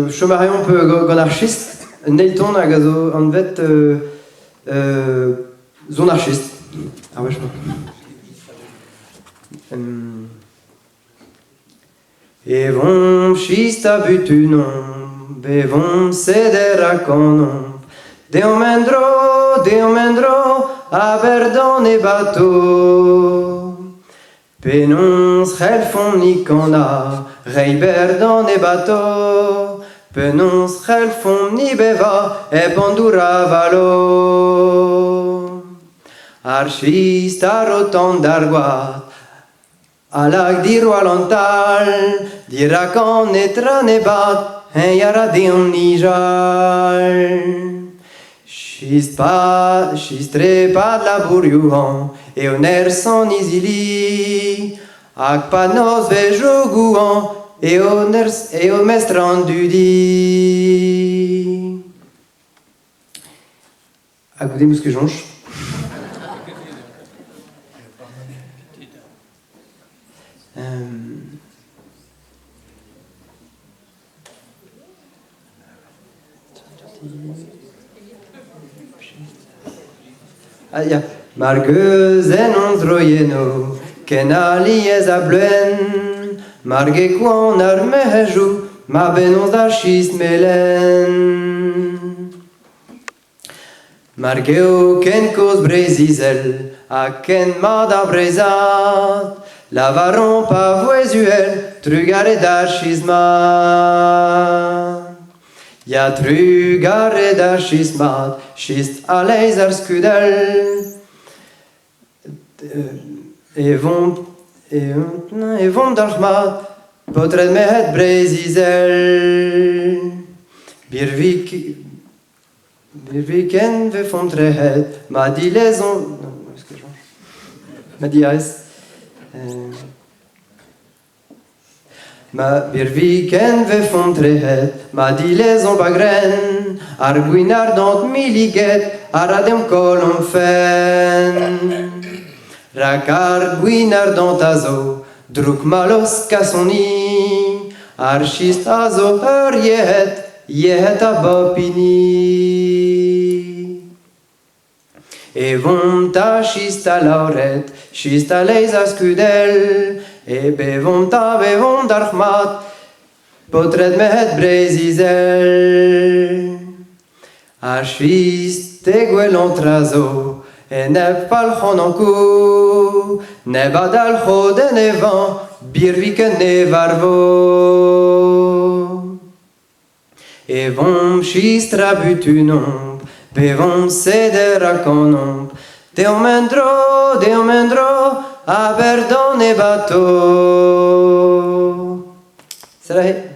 Chomarion peu gonarchiste, Neyton a gazo en vet zonarchiste. Ah ouais, je crois. Evon schista butunon, bevon sedera conon, deomendro, aberdon e bateau. Penons relfon nicona, reiberdon e bateau. Penons relfon ni beva, e bandura valo. Archista roton d'arguat, alag diro alantal, diracan etra nebat, en yara deon nijal. Schistre pas de la bourriouan, et oner sans isili, ak panos vejogouan, et au mestran du di. Ak goudé mousque jonche. Ah, ja. Margeuzen ondroyeno, ken aliez a bluen, marge kouan ar mehejou, ma benons da schist melen. Margeo ken koz brezizel, a ken mad a brezat, lavaron pa voezuel, trugare da schizmat. Ja trugare da schizmat, schist aleiz ar skudel. Evon d'archmat, potred mehet brezizel. Birviken ve fontrehet, ma di lezon... Ma di aes. Ma birviken ve fontrehet, ma di lezon bagren, ar gwinar dant miliget, ar adem kolom fen. Rakar gwinar dant azo, druk malos kasoni, ar schist azo ur yehet a bopini. Evon ta schist a lauret, schist a leiz a skudel, e bevon d'archmat, potred mehet brezizel. A schist te gwellon trazo, e neb palchon an kou, neb adal chod en evan, birviken ne varvo. Evon schistra butunon, bevon sedera conon, deomendro, aberdon e bateau. C'est là.